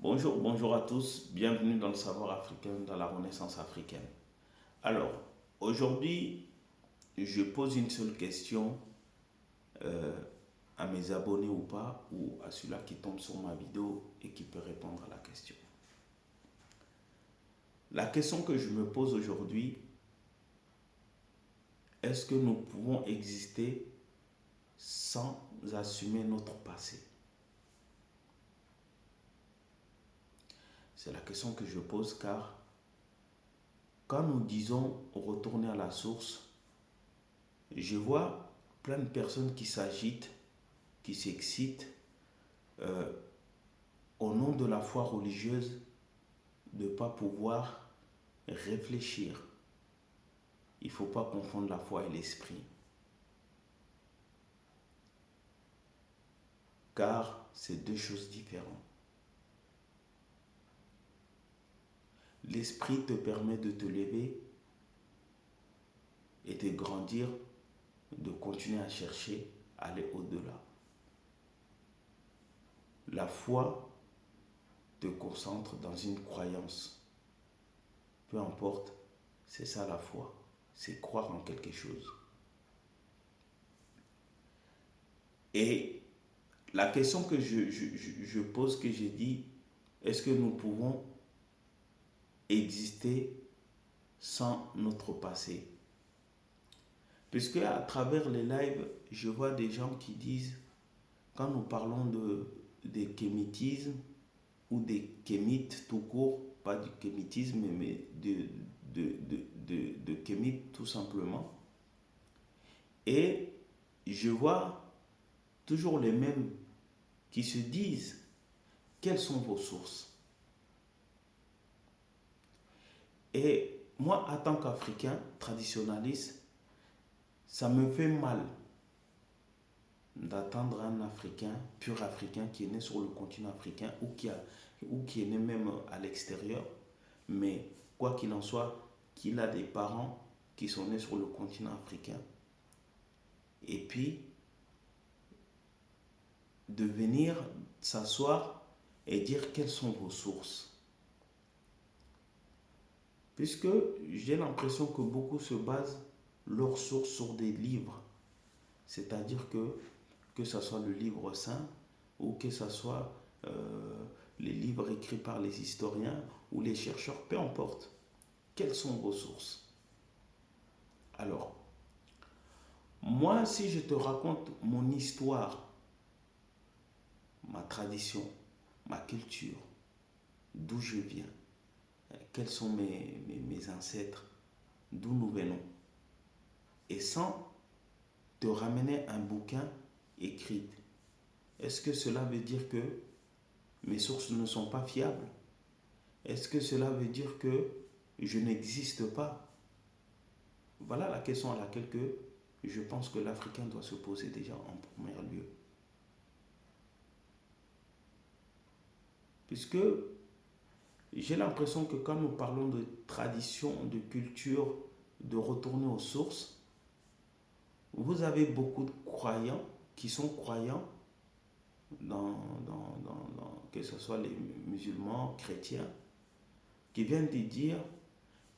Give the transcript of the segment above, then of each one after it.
Bonjour, bonjour à tous, bienvenue dans le savoir africain, dans la Renaissance africaine. Alors, aujourd'hui, je pose une seule question euh, à mes abonnés ou pas, ou à celui-là qui tombe sur ma vidéo et qui peut répondre à la question. La question que je me pose aujourd'hui, est-ce que nous pouvons exister sans assumer notre passé? C'est la question que je pose car quand nous disons retourner à la source, je vois plein de personnes qui s'agitent, qui s'excitent euh, au nom de la foi religieuse de ne pas pouvoir réfléchir. Il ne faut pas confondre la foi et l'esprit. Car c'est deux choses différentes. L'esprit te permet de te lever et de grandir, de continuer à chercher, à aller au-delà. La foi te concentre dans une croyance. Peu importe, c'est ça la foi. C'est croire en quelque chose. Et la question que je pose, que j'ai dit, est-ce que nous pouvons exister sans notre passé? Puisque à travers les lives, je vois des gens qui disent, quand nous parlons des kémitismes ou des kémites tout court, pas du kémitisme, mais de kémites tout simplement, et je vois toujours les mêmes qui se disent, quelles sont vos sources? Et moi, en tant qu'Africain traditionnaliste, ça me fait mal d'attendre un Africain, pur Africain, qui est né sur le continent africain ou qui est né même à l'extérieur, mais quoi qu'il en soit, qu'il a des parents qui sont nés sur le continent africain. Et puis, de venir s'asseoir et dire quelles sont vos sources. Puisque j'ai l'impression que beaucoup se basent leurs sources sur des livres. C'est-à-dire que ce soit le livre saint ou que ce soit les livres écrits par les historiens ou les chercheurs, peu importe. Quelles sont vos sources? Alors, moi, si je te raconte mon histoire, ma tradition, ma culture, d'où je viens, quels sont mes ancêtres, d'où nous venons, et sans te ramener un bouquin écrit, est-ce que cela veut dire que mes sources ne sont pas fiables? Est-ce que cela veut dire que je n'existe pas? Voilà la question à laquelle je pense que l'Africain doit se poser déjà en premier lieu. Puisque j'ai l'impression que quand nous parlons de tradition, de culture, de retourner aux sources, vous avez beaucoup de croyants qui sont croyants que ce soit les musulmans, chrétiens, qui viennent de dire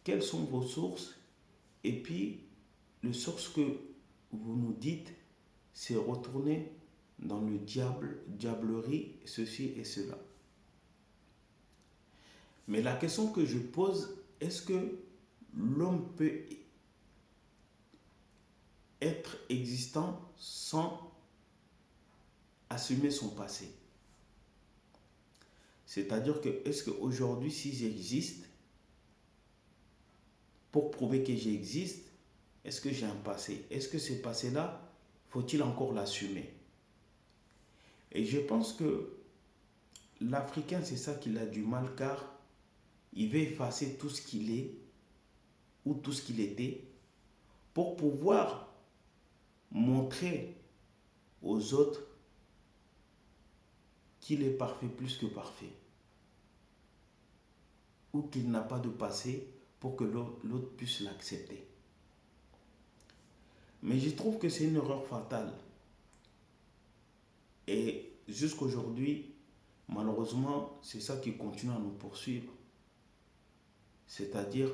quelles sont vos sources, et puis les sources que vous nous dites, c'est retourner dans le diable, diablerie, ceci et cela. Mais la question que je pose, est-ce que l'homme peut être existant sans assumer son passé? C'est-à-dire que, est-ce qu'aujourd'hui, si j'existe, pour prouver que j'existe, est-ce que j'ai un passé? Est-ce que ce passé-là, faut-il encore l'assumer? Et je pense que l'Africain, c'est ça qu'il a du mal, car il veut effacer tout ce qu'il est ou tout ce qu'il était pour pouvoir montrer aux autres qu'il est parfait plus que parfait, ou qu'il n'a pas de passé pour que l'autre puisse l'accepter. Mais je trouve que c'est une erreur fatale. Et jusqu'aujourd'hui, Malheureusement, c'est ça qui continue à nous poursuivre. C'est-à-dire,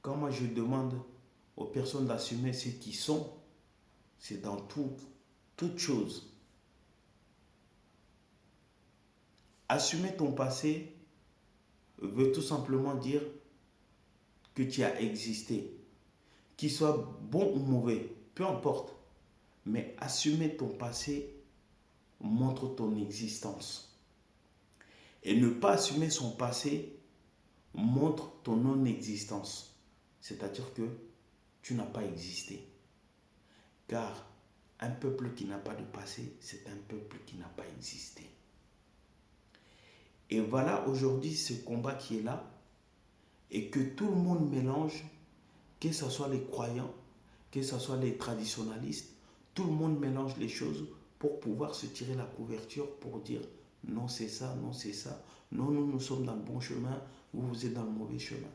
quand moi je demande aux personnes d'assumer ce qu'ils sont, c'est dans toute chose. Assumer ton passé veut tout simplement dire que tu as existé. Qu'il soit bon ou mauvais, peu importe. Mais assumer ton passé montre ton existence. Et ne pas assumer son passé montre ton non-existence. C'est-à-dire que tu n'as pas existé. Car un peuple qui n'a pas de passé, c'est un peuple qui n'a pas existé. Et voilà aujourd'hui ce combat qui est là et que tout le monde mélange, que ce soit les croyants, que ce soit les traditionalistes, tout le monde mélange les choses pour pouvoir se tirer la couverture pour dire non c'est ça, non c'est ça, non nous sommes dans le bon chemin, vous êtes dans le mauvais chemin.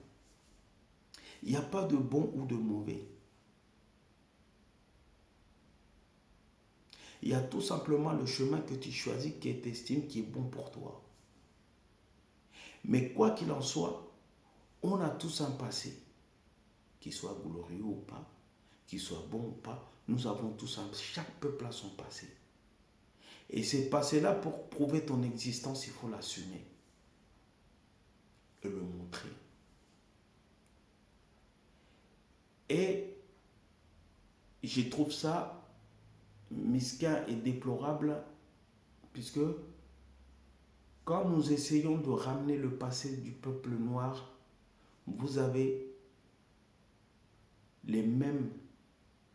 Il n'y a pas de bon ou de mauvais. Il y a tout simplement le chemin que tu choisis qui est estimé qui est bon pour toi. Mais quoi qu'il en soit, on a tous un passé, qu'il soit glorieux ou pas, qu'il soit bon ou pas, nous avons tous chaque peuple a son passé. Et ce passé-là, pour prouver ton existence, il faut l'assumer et le montrer. Et je trouve ça mesquin et déplorable, puisque quand nous essayons de ramener le passé du peuple noir, vous avez les mêmes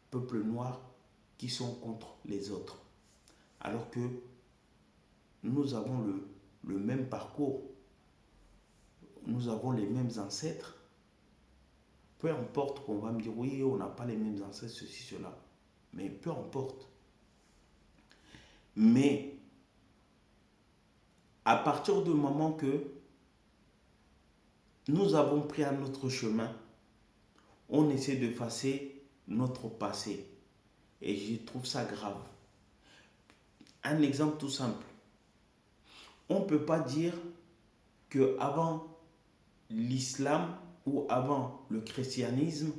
peuples noirs qui sont contre les autres. Alors que nous avons le même parcours, nous avons les mêmes ancêtres. Peu importe qu'on va me dire, oui, on n'a pas les mêmes ancêtres, ceci, cela. Mais peu importe. Mais à partir du moment que nous avons pris un autre chemin, on essaie d'effacer notre passé. Et je trouve ça grave. Un exemple tout simple. On ne peut pas dire qu'avant l'islam ou avant le christianisme,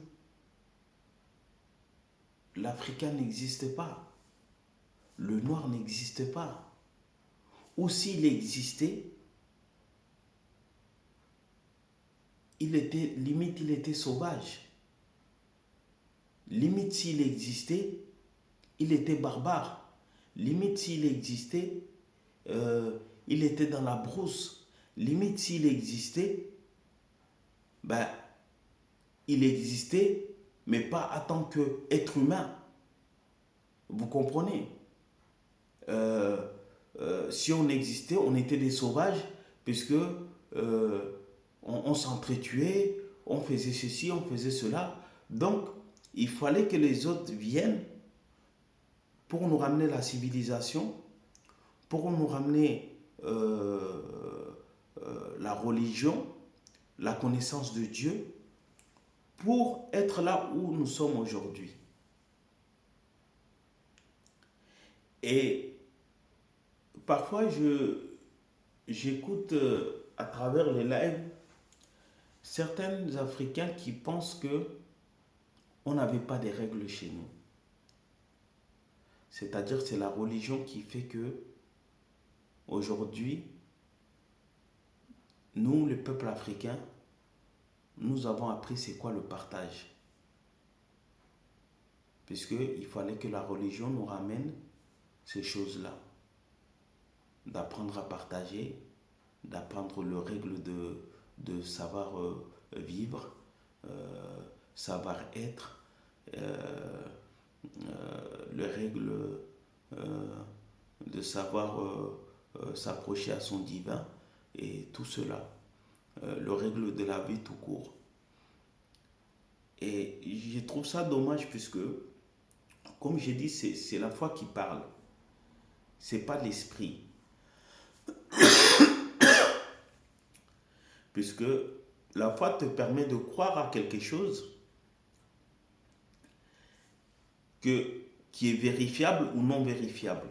l'Africain n'existe pas. Le noir n'existe pas. Ou s'il existait, il était sauvage. Limite s'il existait, il était barbare. Limite s'il existait, il était dans la brousse. Limite s'il existait, il existait, mais pas en tant qu'être humain. Vous comprenez? Si on existait, on était des sauvages, puisque on s'entretuait, on faisait ceci, on faisait cela. Donc, il fallait que les autres viennent pour nous ramener la civilisation, pour nous ramener la religion, la connaissance de Dieu, pour être là où nous sommes aujourd'hui. Et parfois, j'écoute à travers les lives certains Africains qui pensent que on n'avait pas de règles chez nous. C'est-à-dire c'est la religion qui fait que aujourd'hui, nous, le peuple africain, nous avons appris c'est quoi le partage. Puisqu'il fallait que la religion nous ramène ces choses-là. D'apprendre à partager, d'apprendre les règles de savoir vivre, savoir être, les règles de savoir s'approcher à son divin et tout cela, les règles de la vie tout court. Et je trouve ça dommage puisque, comme j'ai dit, c'est la foi qui parle, c'est pas l'esprit. Puisque la foi te permet de croire à quelque chose qui est vérifiable ou non vérifiable.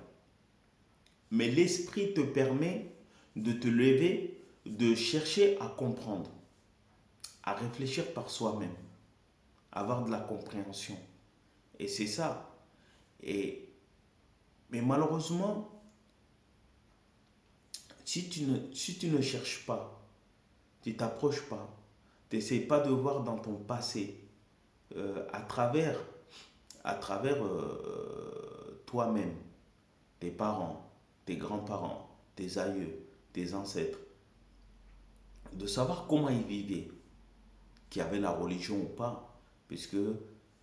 Mais l'esprit te permet de te lever, de chercher à comprendre, à réfléchir par soi-même, avoir de la compréhension. Et c'est ça. Et, mais malheureusement, si tu ne cherches pas, tu ne t'approches pas, tu n'essayes pas de voir dans ton passé, à travers, toi-même, tes parents, tes grands-parents, tes aïeux, tes ancêtres, de savoir comment ils vivaient, qui avaient la religion ou pas, puisque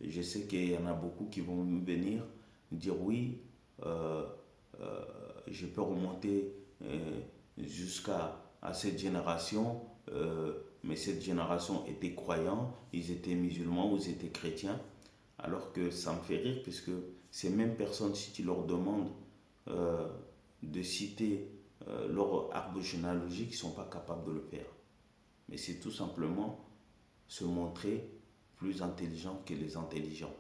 je sais qu'il y en a beaucoup qui vont venir dire oui, euh, euh, je peux remonter jusqu'à cette génération, mais cette génération était croyant, ils étaient musulmans ou ils étaient chrétiens, alors que ça me fait rire, puisque ces mêmes personnes, si tu leur demandes euh, de citer leur arbre généalogique, ils ne sont pas capables de le faire. Mais c'est tout simplement se montrer plus intelligent que les intelligents.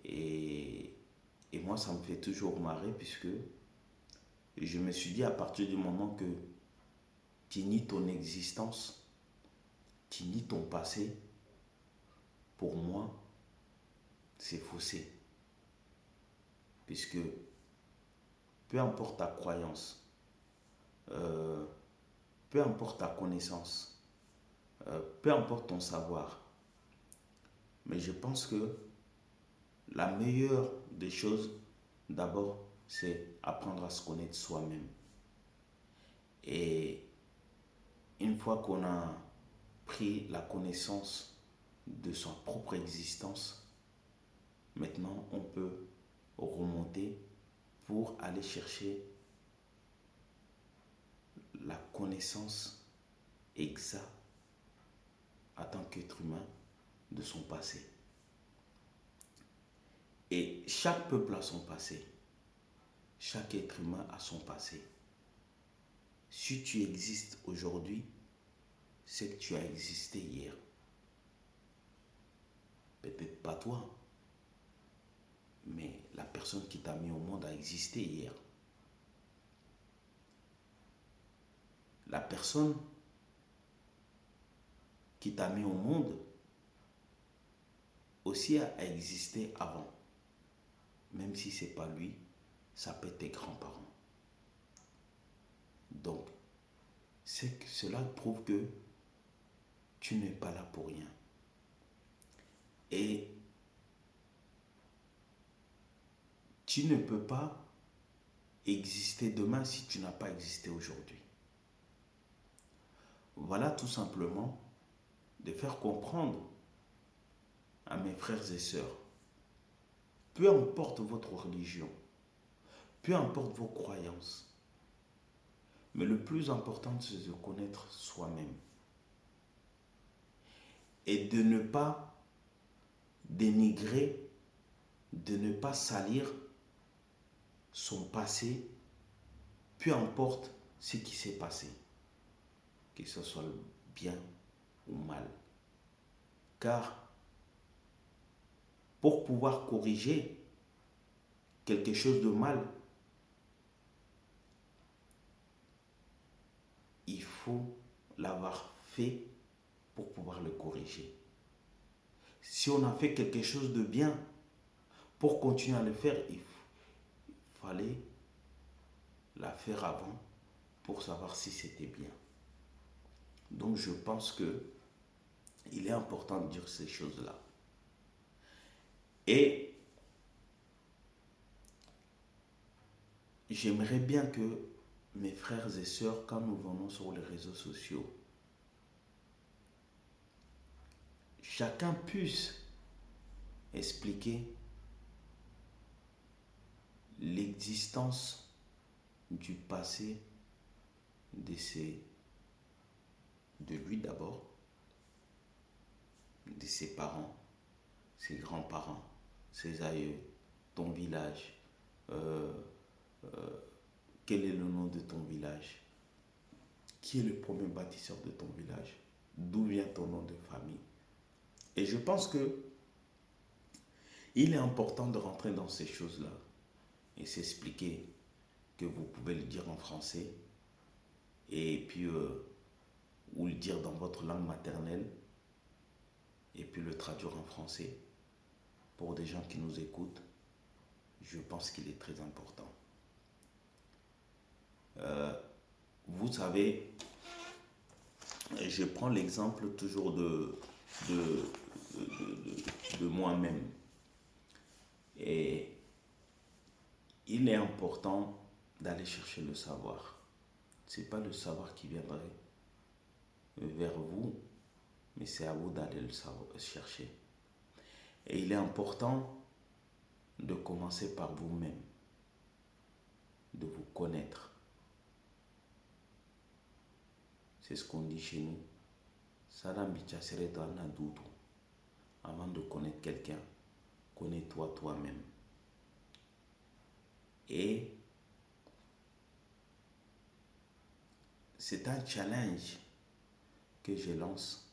Et, et moi, ça me fait toujours marrer, puisque je me suis dit, à partir du moment que tu nies ton existence, tu nies ton passé, pour moi, c'est faussé. Puisque peu importe ta croyance, euh, peu importe ta connaissance, peu importe ton savoir, mais je pense que la meilleure des choses, d'abord, c'est apprendre à se connaître soi-même. Et une fois qu'on a pris la connaissance de sa propre existence, maintenant on peut remonter pour aller chercher la connaissance exacte en tant qu'être humain de son passé. Et chaque peuple a son passé. Chaque être humain a son passé. Si tu existes aujourd'hui, c'est que tu as existé hier. Peut-être pas toi, mais la personne qui t'a mis au monde a existé hier. La personne qui t'a mis au monde aussi a existé avant. Même si ce n'est pas lui, ça peut être tes grands-parents. Donc, cela prouve que tu n'es pas là pour rien. Et tu ne peux pas exister demain si tu n'as pas existé aujourd'hui. Voilà tout simplement de faire comprendre à mes frères et sœurs, peu importe votre religion, peu importe vos croyances, mais le plus important, c'est de connaître soi-même et de ne pas dénigrer, de ne pas salir son passé, peu importe ce qui s'est passé, que ce soit bien ou mal. Car pour pouvoir corriger quelque chose de mal, il faut l'avoir fait pour pouvoir le corriger. Si on a fait quelque chose de bien, pour continuer à le faire, il fallait la faire avant pour savoir si c'était bien. Donc je pense que il est important de dire ces choses-là. Et j'aimerais bien que mes frères et sœurs, quand nous venons sur les réseaux sociaux, chacun puisse expliquer l'existence du passé de lui d'abord, de ses parents, ses grands-parents, ses aïeux, ton village, euh, euh, quel est le nom de ton village, qui est le premier bâtisseur de ton village, d'où vient ton nom de famille. Et je pense que il est important de rentrer dans ces choses-là et s'expliquer. que vous pouvez le dire en français et puis ou le dire dans votre langue maternelle et puis le traduire en français pour des gens qui nous écoutent, je pense qu'il est très important. Vous savez, je prends l'exemple toujours de, de moi-même. Et il est important d'aller chercher le savoir. Ce n'est pas le savoir qui viendrait vers vous, mais c'est à vous d'aller le chercher. Et il est important de commencer par vous-même, de vous connaître. C'est ce qu'on dit chez nous. Avant de connaître quelqu'un, connais-toi toi-même. Et c'est un challenge que je lance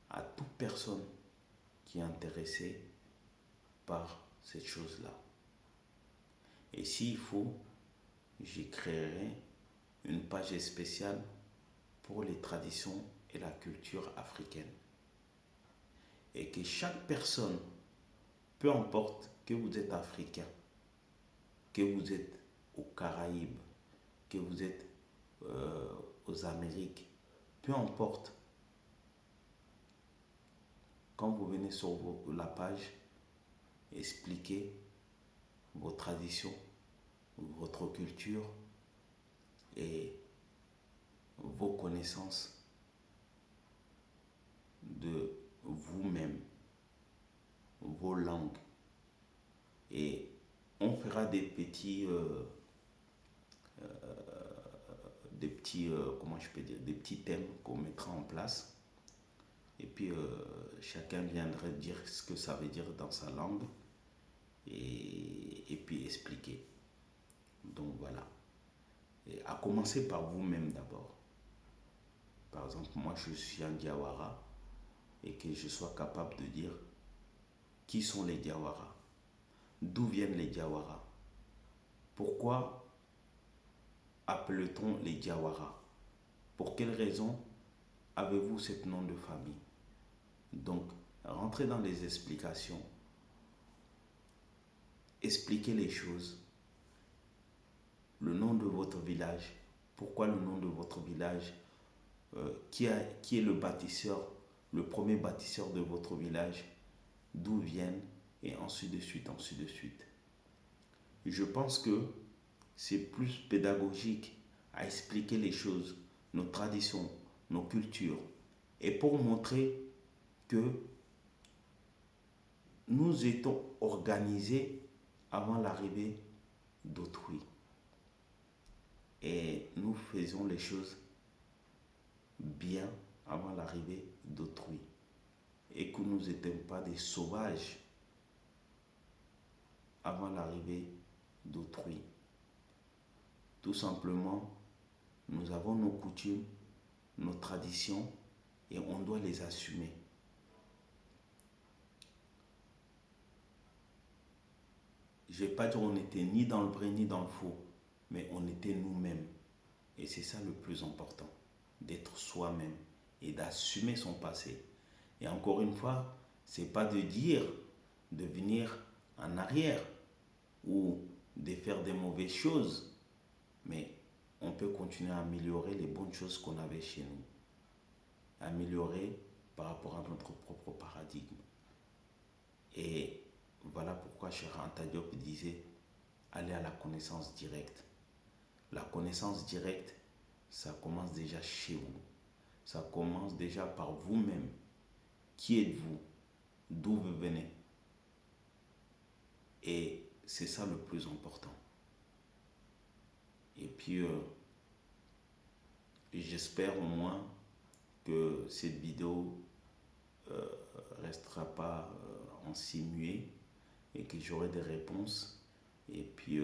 à toute personne qui est intéressée par cette chose-là. Et s'il faut, j'y créerai une page spéciale pour les traditions et la culture africaine. Et que chaque personne, peu importe que vous êtes africain, que vous êtes aux Caraïbes, que vous êtes aux Amériques, peu importe, quand vous venez sur la page, expliquez vos traditions, votre culture et vos connaissances de vous-même, vos langues. Et on fera des petits, comment je peux dire, des petits thèmes qu'on mettra en place. Et puis chacun viendrait dire ce que ça veut dire dans sa langue et puis expliquer. Donc voilà. Et à commencer par vous-même d'abord. Par exemple, moi je suis un Diawara et que je sois capable de dire qui sont les Diawara, d'où viennent les Diawara, pourquoi appelle-t-on les Diawara, pour quelle raison avez-vous ce nom de famille. Donc, rentrez dans les explications, expliquez les choses, le nom de votre village, pourquoi le nom de votre village, qui est le bâtisseur, le premier bâtisseur de votre village, d'où viennent, et ainsi de suite, ainsi de suite. Je pense que c'est plus pédagogique à expliquer les choses, nos traditions, nos cultures, et pour montrer que nous étions organisés avant l'arrivée d'autrui. Et nous faisions les choses bien avant l'arrivée d'autrui. Et que nous n'étions pas des sauvages avant l'arrivée d'autrui. Tout simplement, nous avons nos coutumes, nos traditions et on doit les assumer. Je ne vais pas dire on n'était ni dans le vrai ni dans le faux, mais on était nous-mêmes. Et c'est ça le plus important, d'être soi-même et d'assumer son passé. Et encore une fois, ce n'est pas de dire de venir en arrière ou de faire des mauvaises choses, mais on peut continuer à améliorer les bonnes choses qu'on avait chez nous. Améliorer par rapport à notre propre paradigme. Et voilà pourquoi Cheikh Anta Diop disait aller à la connaissance directe. La connaissance directe, ça commence déjà chez vous. Ça commence déjà par vous-même. Qui êtes-vous? D'où vous venez? Et c'est ça le plus important. Et puis, j'espère au moins que cette vidéo restera pas en simué et que j'aurai des réponses. Et puis,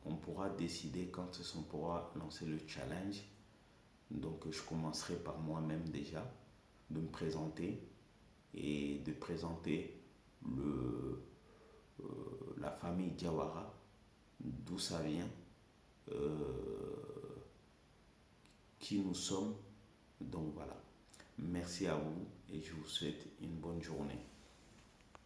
on pourra décider quand on pourra lancer le challenge. Donc, je commencerai par moi-même déjà, de me présenter et de présenter la famille Diawara, d'où ça vient, qui nous sommes. Donc voilà. Merci à vous et je vous souhaite une bonne journée.